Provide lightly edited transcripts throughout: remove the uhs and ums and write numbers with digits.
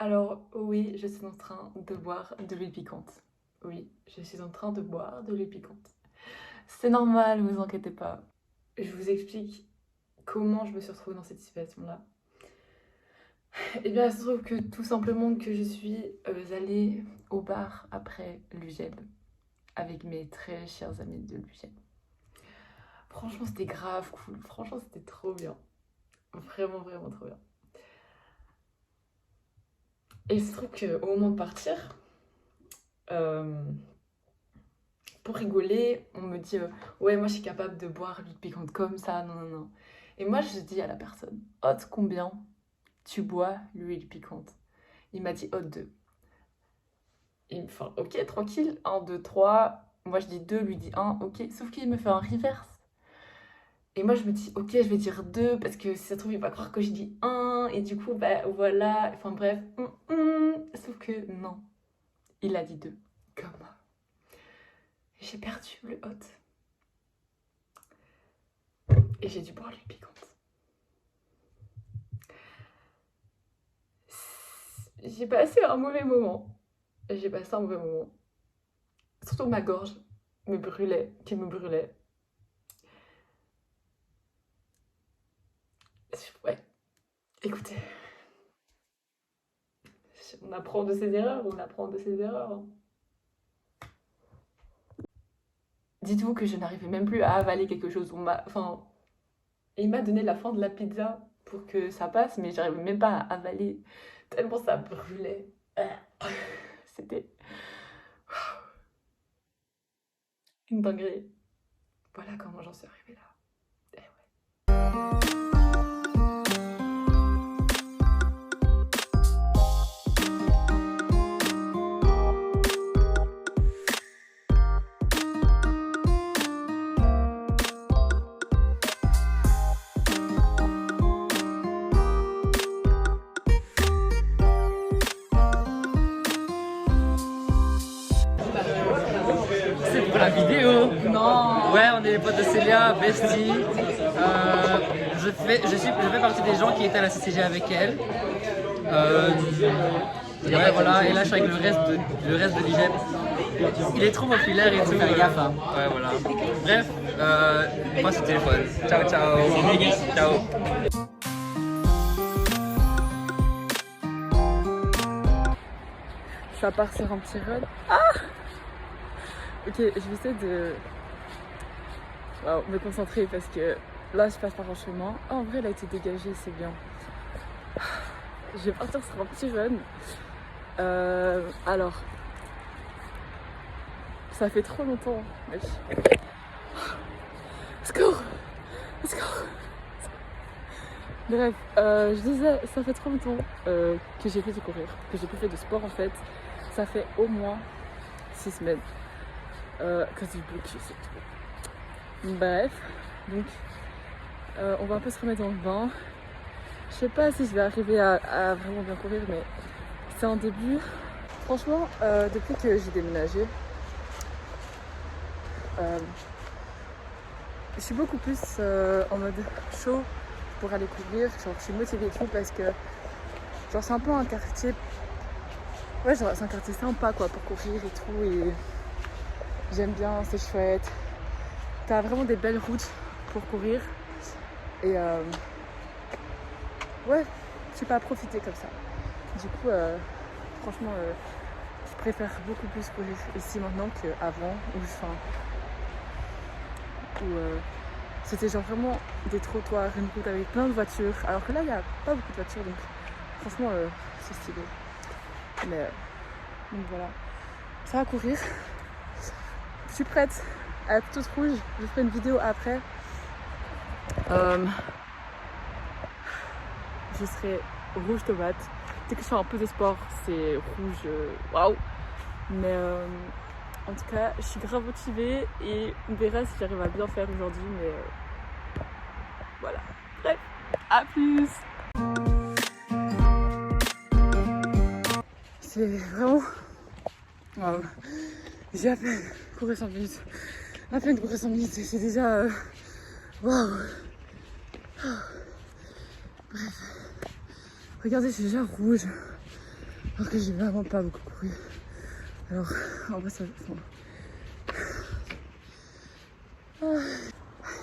Alors oui, je suis en train de boire de l'huile piquante. Oui, je suis en train de boire de l'huile piquante. C'est normal, vous inquiétez pas. Je vous explique comment je me suis retrouvée dans cette situation-là. Eh bien, il se trouve que tout simplement que je suis allée au bar après l'UGEB avec mes très chers amis de l'UGEB. Franchement, c'était grave cool. Franchement, c'était trop bien. Vraiment, vraiment trop bien. Et il se trouve qu'au moment de partir, euh, pour rigoler, on me dit ouais, moi je suis capable de boire l'huile piquante comme ça, non, non, non. Et moi je dis à la personne, Hôte, combien tu bois l'huile piquante? Il m'a dit Hôte 2. Il me fait ok, tranquille, 1, 2, 3. Moi je dis 2, lui dit 1, ok. Sauf qu'il me fait un reverse. Et moi je me dis ok, je vais dire 2 parce que si ça se trouve il va croire que je dis 1. Et du coup, bah voilà. Enfin bref. Sauf que non, il a dit 2. Comme moi. J'ai perdu le Hôte. Et j'ai dû boire l'huile piquante. J'ai passé un mauvais moment. J'ai passé un mauvais moment. Surtout ma gorge me brûlait, qui me brûlait. Ouais, écoutez, on apprend de ses erreurs, on apprend de ses erreurs. Dites-vous que je n'arrivais même plus à avaler quelque chose. Enfin, il m'a donné la fin de la pizza pour que ça passe, mais j'arrivais même pas à avaler tellement ça brûlait. C'était une dinguerie. Voilà comment j'en suis arrivée là. Eh ouais. C'est pour la vidéo. Non. Ouais, on est les potes de Célia, bestie. Je fais partie des gens qui étaient à la CCG avec elle. Ouais, voilà, et là je suis avec le reste de l'IGEP. Il est trop populaire et tout. Faire gaffe, hein. Ouais, voilà. Bref, moi c'est téléphone. Ciao, ciao. Ciao. Ça part sur un petit run. Ok, je vais essayer de me concentrer parce que là je passe par un chemin. Ah, en vrai, il a été dégagé, c'est bien. Je vais partir sur un petit run. Alors, ça fait trop longtemps, mec. Let's go! Let's go! Bref, je disais, ça fait trop longtemps que j'ai fait du courir, que j'ai plus fait de sport en fait. Ça fait au moins 6 semaines que j'ai bloqué, c'est tout. Bref, donc on va un peu se remettre dans le bain. Je sais pas si je vais arriver à vraiment bien courir, mais c'est un début. Franchement, depuis que j'ai déménagé, je suis beaucoup plus en mode chaud pour aller courir. Genre, je suis motivée et tout parce que genre, c'est un peu un quartier. Ouais, genre, c'est un quartier sympa quoi pour courir et tout. Et j'aime bien, c'est chouette. T'as vraiment des belles routes pour courir. Et ouais, je sais pas, profiter comme ça. Du coup, franchement, je préfère beaucoup plus courir ici maintenant qu'avant. Où c'était genre vraiment des trottoirs, une route avec plein de voitures. Alors que là, il n'y a pas beaucoup de voitures, donc franchement, c'est stylé. Mais donc voilà, ça va courir. Je suis prête à être toute rouge. Je ferai une vidéo après. Je serai rouge tomate. Dès que je fais un peu de sport, c'est rouge. Waouh! Mais en tout cas, je suis grave motivée et on verra si j'arrive à bien faire aujourd'hui. Mais voilà. Bref, à plus! C'est vraiment. Waouh! J'ai à peine couru 5 minutes. À peine couru 5 minutes et c'est déjà. Waouh! Bref. Regardez, je suis déjà rouge. Alors que j'ai vraiment pas beaucoup couru. Alors, en vrai, ça...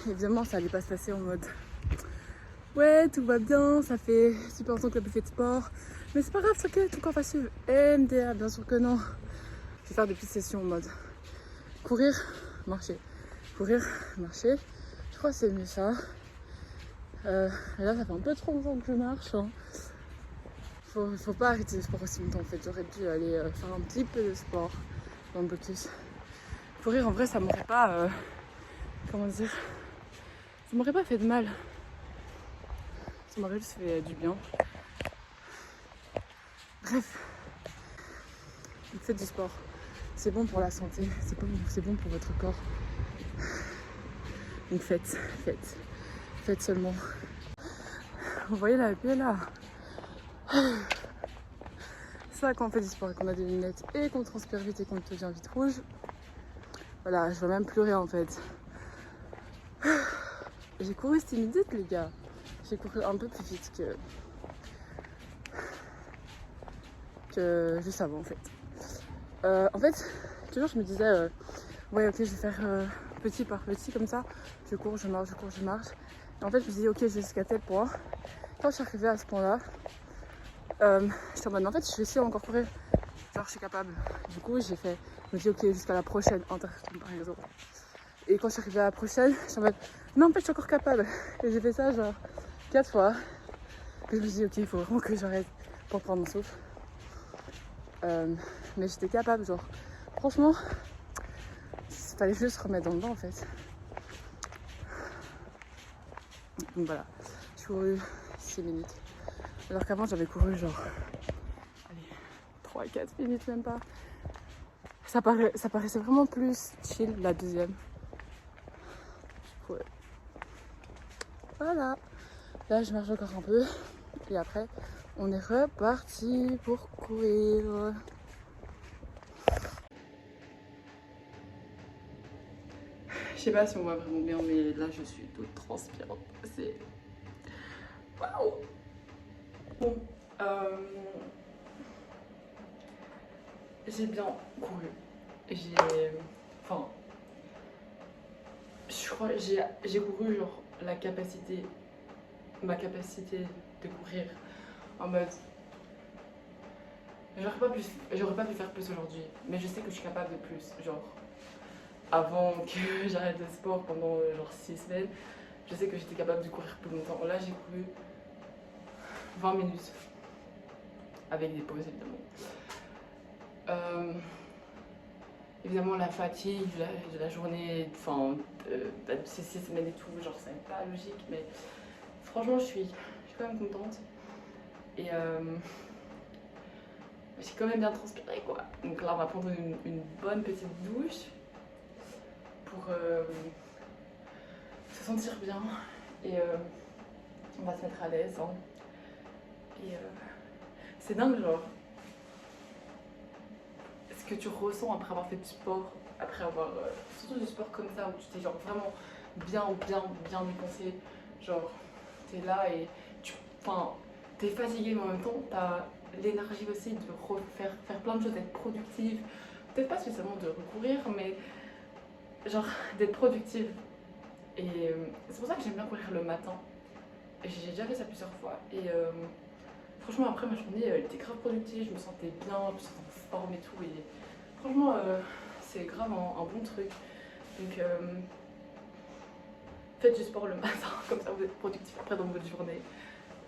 Évidemment, ça allait pas se passer en mode... Ouais, tout va bien, ça fait super longtemps que t'as plus fait de sport. Mais c'est pas grave, c'est ok, ton corps va suivre. MDR, bien sûr que non. Je vais faire des petites sessions en mode courir, marcher. Courir, marcher. Je crois que c'est mieux ça. Et là, ça fait un peu trop longtemps que je marche. Hein. Faut pas arrêter le sport aussi longtemps en fait. J'aurais dû aller faire un petit peu de sport dans le blocus. Courir, en vrai, ça m'aurait pas... comment dire, ça m'aurait pas fait de mal. Ça m'aurait juste fait du bien. Bref, faites du sport. C'est bon pour la santé, c'est bon pour votre corps. Donc faites seulement. Vous voyez la paix là? Ça, quand on fait du sport et qu'on a des lunettes et qu'on transpire vite et qu'on devient vite rouge, voilà, je vais même pleurer en fait. J'ai couru cette minute les gars. J'ai couru un peu plus vite que juste avant en fait. En fait, toujours je me disais, ouais ok je vais faire petit par petit comme ça. Je cours, je marche, je cours, je marche. Et en fait je me suis dit ok je vais jusqu'à tel point. Quand je suis arrivée à ce point là, je suis en mode en fait je vais essayer encore courir. Genre je suis capable. Du coup je me dis ok jusqu'à la prochaine intersection par exemple. Et quand je suis arrivée à la prochaine, je suis en mode non en fait je suis encore capable. Et j'ai fait ça genre 4 fois. Et je me suis dit ok il faut vraiment que j'arrête pour prendre mon souffle. Mais j'étais capable, genre franchement il fallait juste se remettre dans le bain en fait. Donc voilà, j'ai couru 6 minutes. Alors qu'avant j'avais couru genre allez, 3-4 minutes même pas. Ça paraissait vraiment plus chill la deuxième. Ouais. Voilà. Là je marche encore un peu. Et après on est reparti pour courir. Je sais pas si on voit vraiment bien, mais là je suis toute transpirante. C'est... Waouh! Bon, j'ai bien couru. Enfin, je crois que j'ai couru genre ma capacité de courir en mode... J'aurais pas pu faire plus aujourd'hui, mais je sais que je suis capable de plus. Genre, avant que j'arrête le sport pendant genre 6 semaines, je sais que j'étais capable de courir plus longtemps. Là, j'ai couru 20 minutes, avec des pauses évidemment. Évidemment, la fatigue de la journée, enfin, de ces 6 semaines et tout, genre, c'est pas logique, mais franchement, je suis quand même contente. Et j'ai quand même bien transpiré, quoi. Donc là, on va prendre une bonne petite douche pour se sentir bien. Et on va se mettre à l'aise. Hein. Et c'est dingue, genre. Ce que tu ressens après avoir fait du sport, après avoir. Surtout du sport comme ça, où tu t'es genre vraiment bien dépensé. Genre, t'es là et t'es fatigué, mais en même temps, t'as l'énergie aussi de faire plein de choses, d'être productive. Peut-être pas spécialement de recourir, mais genre d'être productive. Et c'est pour ça que j'aime bien courir le matin. J'ai déjà fait ça plusieurs fois. Et franchement, après ma journée, elle était grave productive, je me sentais bien, je me sentais en forme et tout. Et franchement, c'est grave un bon truc. Donc, faites du sport le matin, comme ça vous êtes productif après dans votre journée.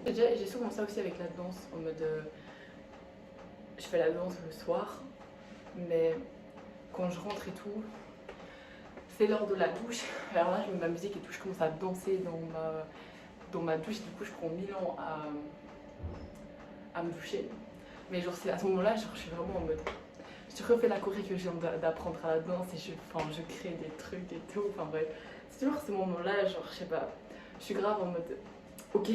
J'ai souvent ça aussi avec la danse, en mode je fais la danse le soir, mais quand je rentre et tout, c'est l'heure de la douche. Alors là, je mets ma musique et tout, je commence à danser dans ma douche, du coup, je prends 1000 ans à me doucher. Mais genre, c'est à ce moment-là, genre, je suis vraiment en mode. Je refais la choré que je viens d'apprendre à la danse et je crée des trucs et tout. Enfin bref, c'est toujours ce moment-là, genre, je sais pas, je suis grave en mode ok,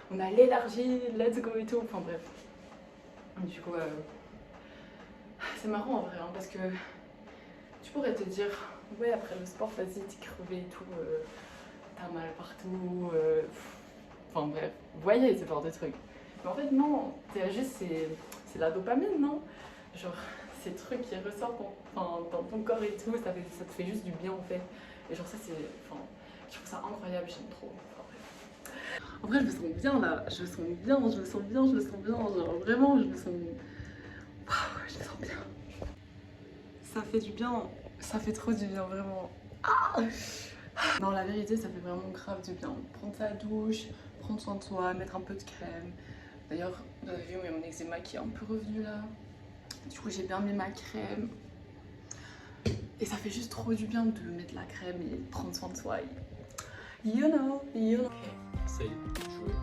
on a l'énergie, let's go et tout. Enfin bref. Du coup, c'est marrant en vrai, hein, parce que tu pourrais te dire, ouais, après le sport, vas-y, t'es crevé et tout, t'as mal partout. Enfin bref, vous voyez ce genre de trucs. Mais en fait, non, THG, c'est la dopamine, non? Genre, ces trucs qui ressortent dans ton corps et tout, ça te fait juste du bien, en fait. Et genre, ça, c'est... Enfin, je trouve ça incroyable, j'aime trop. En vrai, je me sens bien, là. Je me sens bien. Genre, vraiment, je me sens... Waouh, je me sens bien. Ça fait du bien. Ça fait trop du bien, vraiment. Ah, non, la vérité, ça fait vraiment grave du bien. Prendre sa douche, prendre soin de soi, mettre un peu de crème. D'ailleurs, vous avez vu, il y a mon eczéma qui est un peu revenu là. Du coup, j'ai bien mis ma crème. Et ça fait juste trop du bien de mettre la crème et de prendre soin de soi. You know. Ça y est, joué.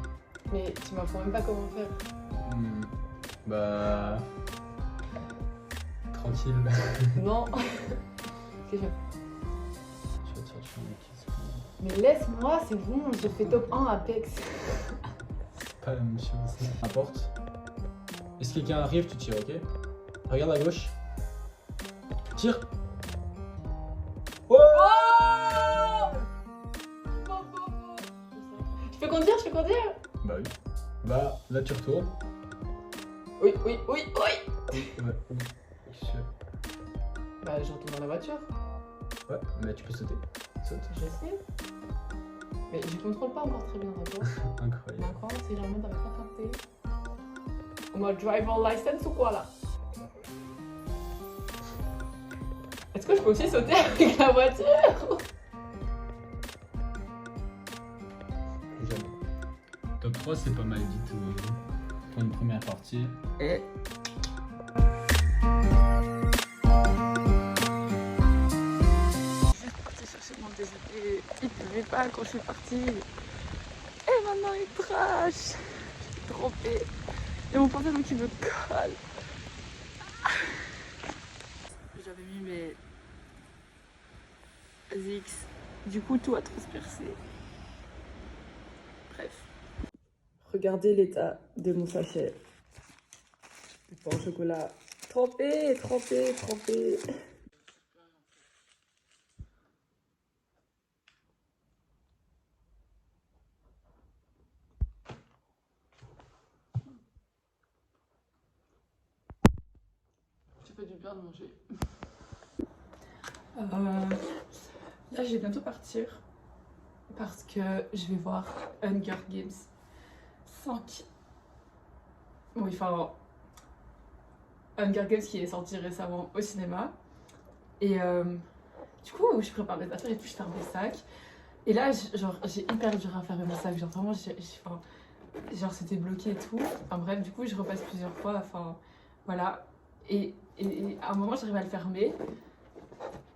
Mais tu m'apprends même pas comment faire. Bah. Tranquille. Non. Qu'est-ce que je fais? Je vais te chercher une question. Mais laisse-moi, c'est bon, j'ai fait top 1 Apex. C'est pas la même chose. N'importe. Est-ce que quelqu'un arrive, tu tires, ok? Regarde à gauche. Tire. Oh! Je peux conduire, Bah oui. Bah là tu retournes. Oui. Ouais, oui. Bah, je retourne dans la voiture. Ouais, mais tu peux sauter. Saute. J'essaie. Mais je contrôle pas encore très bien, d'accord? Incroyable. D'accord, c'est la main t'avais pas capté. On m'a driver license ou quoi là? Est-ce que je peux aussi sauter avec la voiture? Plus jamais. Top 3, c'est pas mal dit pour une première partie. Et... Il pleuvait pas quand je suis partie. Et maintenant il trash. Je suis trompée. Et mon pantalon qui me colle. J'avais mis mes X. Du coup tout a transpercé. Bref. Regardez l'état de mon sachet. Le pain au chocolat. Trempé. Ça fait du bien de manger. Là, je vais bientôt partir parce que je vais voir Hunger Games 5. Oui, enfin, Hunger Games qui est sorti récemment au cinéma. Et du coup, je prépare mes affaires et puis je ferme mes sacs. Et là, j'ai hyper dur à faire mes sacs. Genre, vraiment, genre, c'était bloqué et tout. Enfin, bref, du coup, je repasse plusieurs fois. Enfin, voilà. Et à un moment, j'arrive à le fermer.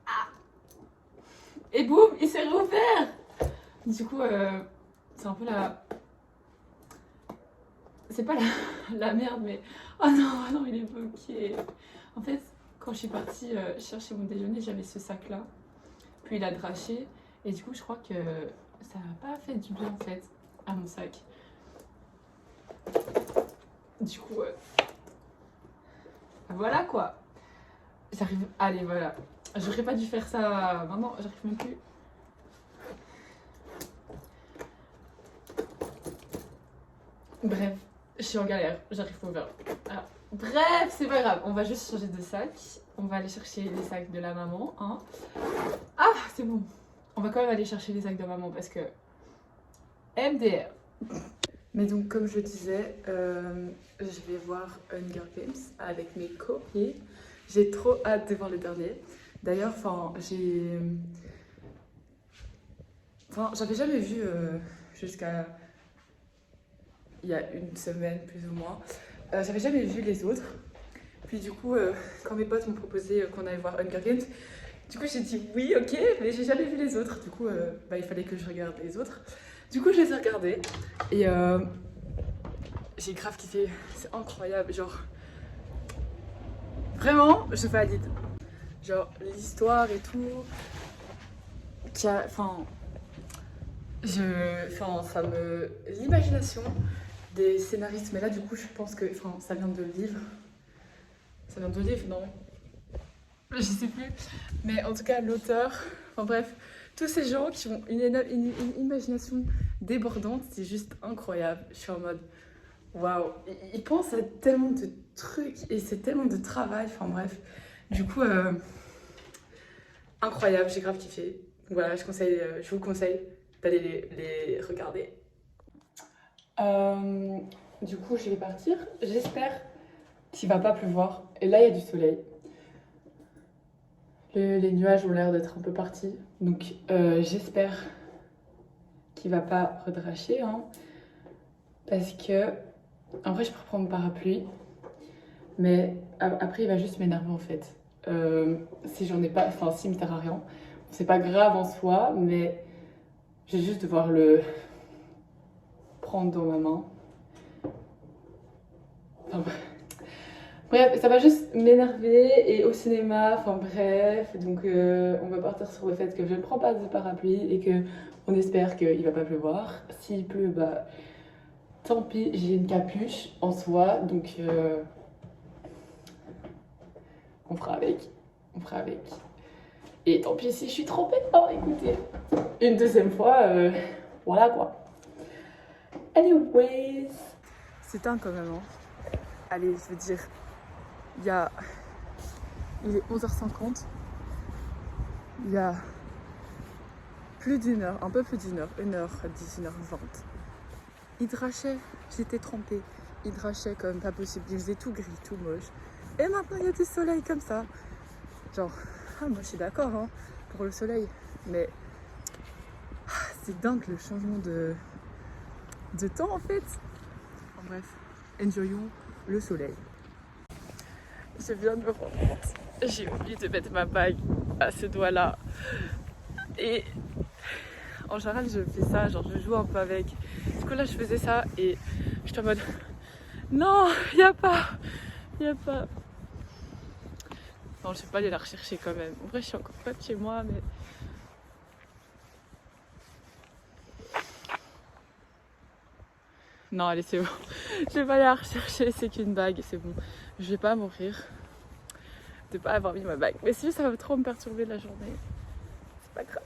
Ah! Et boum, il s'est réouvert! Du coup, c'est un peu la... C'est pas la merde, mais... Oh non, il est bloqué. En fait, quand je suis partie chercher mon déjeuner, j'avais ce sac-là. Puis il a draché. Et du coup, je crois que ça n'a pas fait du bien, en fait, à mon sac. Du coup... Voilà quoi. J'arrive. Allez, voilà. J'aurais pas dû faire ça maintenant, j'arrive même plus. Bref, je suis en galère, j'arrive pas ouvert. Alors, bref, c'est pas grave, on va juste changer de sac. On va aller chercher les sacs de la maman. Hein. Ah, c'est bon. On va quand même aller chercher les sacs de maman parce que. MDR. Mais donc, comme je disais, je vais voir Hunger Games avec mes copines. J'ai trop hâte de voir le dernier. D'ailleurs, j'avais jamais vu jusqu'à il y a une semaine plus ou moins. J'avais jamais vu les autres. Puis du coup, quand mes potes m'ont proposé qu'on aille voir Hunger Games, du coup j'ai dit oui, ok, mais j'ai jamais vu les autres. Du coup, il fallait que je regarde les autres. Du coup, je les ai regardés et j'ai grave kiffé. C'est incroyable, genre vraiment, je valide. Genre l'histoire et tout, l'imagination des scénaristes. Mais là, du coup, je pense que, ça vient de livres. Ça vient de livres, non? Je sais plus. Mais en tout cas, l'auteur, bref. Tous ces gens qui ont une imagination débordante, c'est juste incroyable. Je suis en mode Waouh, il pense à tellement de trucs et c'est tellement de travail, enfin bref. Du coup, incroyable, j'ai grave kiffé. Donc voilà, je vous conseille d'aller les regarder. Du coup, je vais partir. J'espère qu'il va pas pleuvoir. Et là, il y a du soleil. Les nuages ont l'air d'être un peu partis. Donc, j'espère qu'il va pas redracher. Hein, parce que, en vrai, je peux reprendre mon parapluie. Mais après, il va juste m'énerver en fait. Si j'en ai pas, enfin, s'il me sert à rien. C'est pas grave en soi, mais je vais juste devoir le prendre dans ma main. Enfin, bref, ça va juste m'énerver et au cinéma, enfin bref. Donc on va partir sur le fait que je ne prends pas de parapluie et que on espère qu'il va pas pleuvoir. S'il pleut, bah tant pis, j'ai une capuche en soi, donc on fera avec. On fera avec. Et tant pis si je suis trempée, oh écoutez, une deuxième fois, voilà quoi. Anyways, c'est tard quand même. Hein. Allez, je veux dire, il est 11h50. Il y a plus d'une heure, un peu plus d'une heure, 1h10, 1h20. Il drachait, j'étais trempée. Il drachait comme pas possible, il faisait tout gris, tout moche. Et maintenant il y a du soleil comme ça. Genre, moi je suis d'accord hein, pour le soleil, mais c'est dingue le changement de temps en fait. En bref, enjoyons le soleil. Je viens de me rendre compte, j'ai oublié de mettre ma bague à ce doigt-là. Et en général, je fais ça, genre je joue un peu avec. Du coup, là, je faisais ça et j'étais en mode non, y a pas. Non, je vais pas aller la rechercher quand même. En vrai, je suis encore pas de chez moi, mais. Non, allez, c'est bon. Je vais pas aller la rechercher, c'est qu'une bague, c'est bon. Je vais pas mourir de pas avoir mis ma bague. Mais si ça va trop me perturber la journée, c'est pas grave.